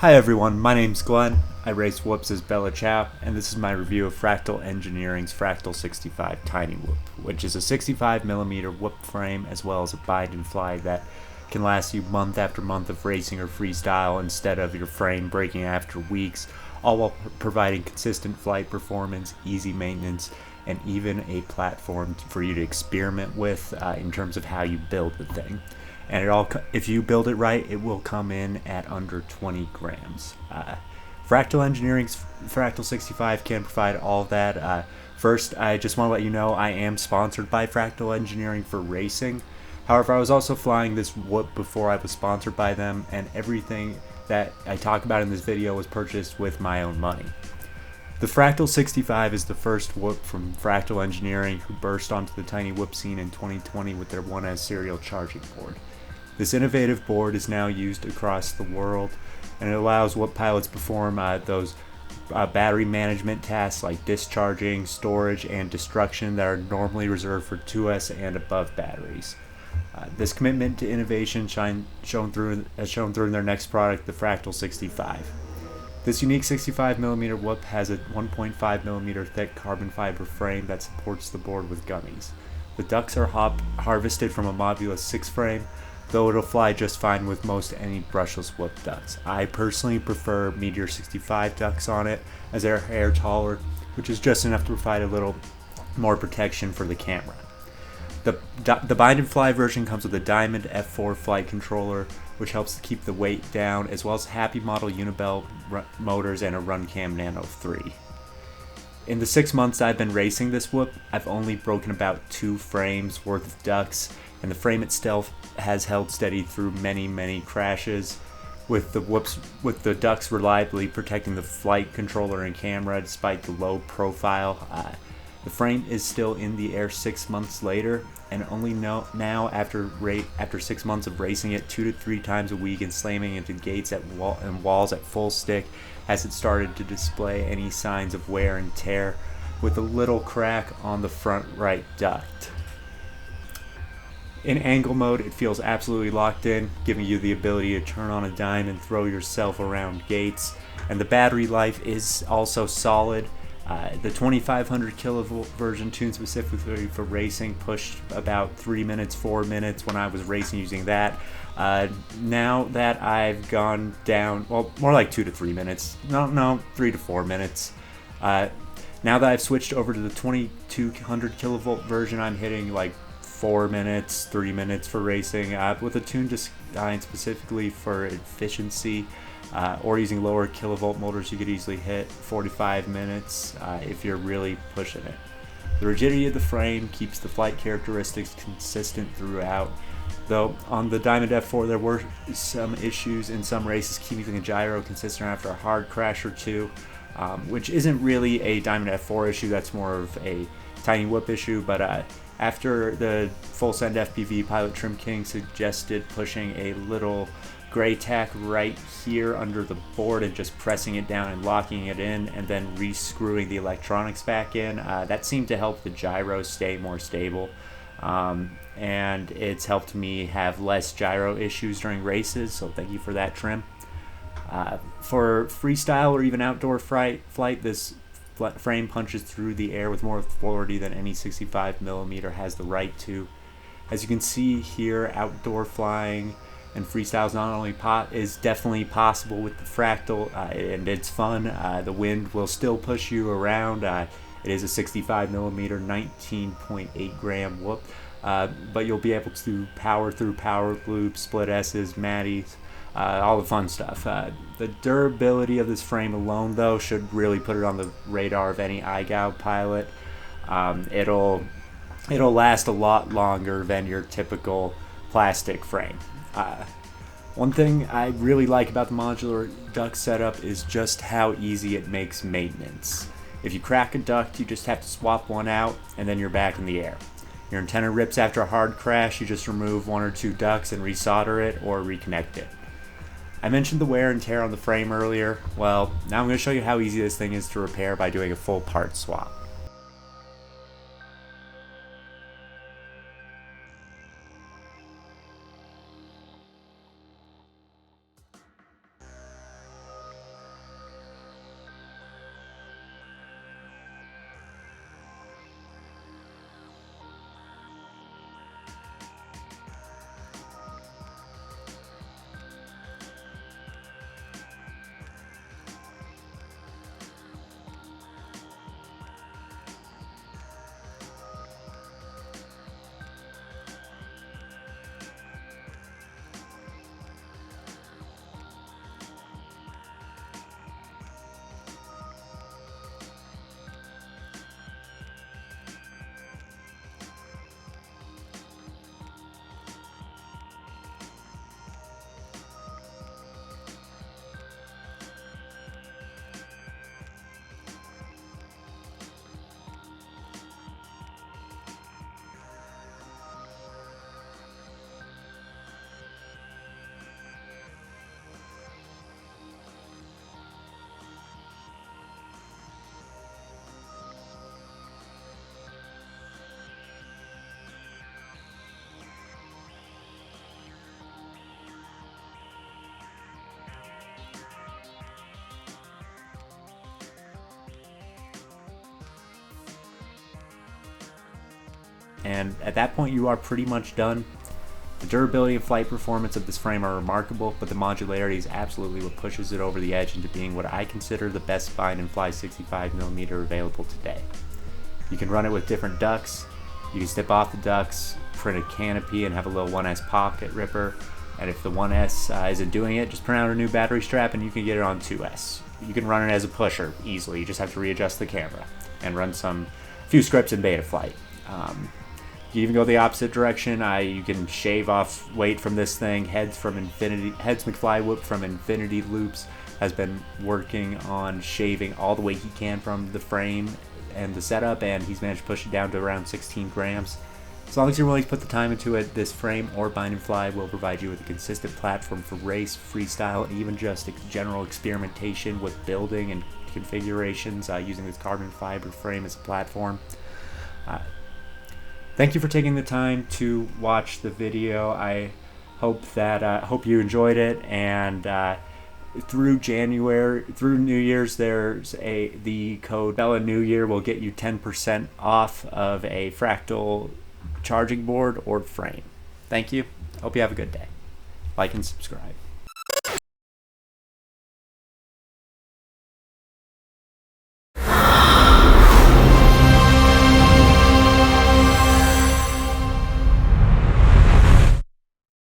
Hi everyone, my name's Glenn. I race whoops as Bella Chow, and this is my review of Fractal Engineering's Fractal 65 Tiny Whoop, which is a 65mm whoop frame as well as a bind and fly that can last you month after month of racing or freestyle instead of your frame breaking after weeks, all while providing consistent flight performance, easy maintenance, and even a platform for you to experiment with in terms of how you build the thing. And if you build it right, it will come in at under 20 grams. Fractal Engineering's Fractal 65 can provide all of that. First, I just want to let you know I am sponsored by Fractal Engineering for racing. However, I was also flying this whoop before I was sponsored by them, and everything that I talk about in this video was purchased with my own money. The Fractal 65 is the first whoop from Fractal Engineering, who burst onto the tiny whoop scene in 2020 with their 1S serial charging board. This innovative board is now used across the world, and it allows whoop pilots to perform those battery management tasks like discharging, storage, and destruction that are normally reserved for 2S and above batteries. This commitment to innovation has shown through in their next product, the Fractal 65. This unique 65mm whoop has a 1.5mm thick carbon fiber frame that supports the board with gummies. The ducts are harvested from a modular 6 frame, though it'll fly just fine with most any brushless whoop ducts. I personally prefer Meteor 65 ducts on it, as they're a hair taller, which is just enough to provide a little more protection for the camera. The bind and fly version comes with a Diamond F4 flight controller, which helps to keep the weight down, as well as Happy Model Unibell motors and a Runcam Nano 3. In the 6 months I've been racing this whoop, I've only broken about 2 frames worth of ducts, and the frame itself has held steady through many crashes, with the ducts reliably protecting the flight controller and camera despite the low profile. The frame is still in the air 6 months later, and only now after 6 months of racing it 2 to 3 times a week and slamming into gates and walls at full stick has it started to display any signs of wear and tear, with a little crack on the front right duct. In angle mode, it feels absolutely locked in, giving you the ability to turn on a dime and throw yourself around gates, and the battery life is also solid. The 2500 kilovolt version tuned specifically for racing pushed about 3 minutes, 4 minutes when I was racing using that. Now that I've gone down, well, more like 2 to 3 minutes, no, 3 to 4 minutes. Now that I've switched over to the 2200 kilovolt version, I'm hitting like 4 minutes, 3 minutes for racing, with a tune designed specifically for efficiency, or using lower kilovolt motors. You could easily hit 45 minutes if you're really pushing it. The rigidity of the frame keeps the flight characteristics consistent throughout, though on the Diamond F4 there were some issues in some races keeping the gyro consistent after a hard crash or two, which isn't really a Diamond F4 issue, that's more of a tiny whoop issue. But after the full send FPV, pilot Trim King suggested pushing a little gray tack right here under the board and just pressing it down and locking it in, and then re-screwing the electronics back in. That seemed to help the gyro stay more stable, and it's helped me have less gyro issues during races, so thank you for that, Trim. For freestyle or even outdoor flight, this frame punches through the air with more authority than any 65mm has the right to. As you can see here, outdoor flying and freestyle is definitely possible with the Fractal, and it's fun. The wind will still push you around. It is a 65mm 19.8 gram whoop, but you'll be able to power through power loops, split S's, Matties, all the fun stuff. The durability of this frame alone, though, should really put it on the radar of any IGOW pilot. It'll last a lot longer than your typical plastic frame. One thing I really like about the modular duct setup is just how easy it makes maintenance. If you crack a duct, you just have to swap one out, and then you're back in the air. Your antenna rips after a hard crash, you just remove 1 or 2 ducts and resolder it or reconnect it. I mentioned the wear and tear on the frame earlier. Well, now I'm going to show you how easy this thing is to repair by doing a full part swap. and at that point you are pretty much done. The durability and flight performance of this frame are remarkable, but the modularity is absolutely what pushes it over the edge into being what I consider the best bind and fly 65mm available today. You can run it with different ducks, you can step off the ducks, print a canopy, and have a little 1S pocket ripper. And if the 1S isn't doing it, just print out a new battery strap and you can get it on 2S. You can run it as a pusher easily. You just have to readjust the camera and run few scripts in Betaflight. You even go the opposite direction. You can shave off weight from this thing. Heads McFly Whoop from Infinity Loops has been working on shaving all the weight he can from the frame and the setup, and he's managed to push it down to around 16 grams. As long as you're willing to put the time into it, this frame or bind and fly will provide you with a consistent platform for race, freestyle, and even just general experimentation with building and configurations using this carbon fiber frame as a platform. Thank you for taking the time to watch the video. I hope hope you enjoyed it, and through New Year's, the code Bella New Year will get you 10% off of a Fractal charging board or frame. Thank you. Hope you have a good day. Like and subscribe.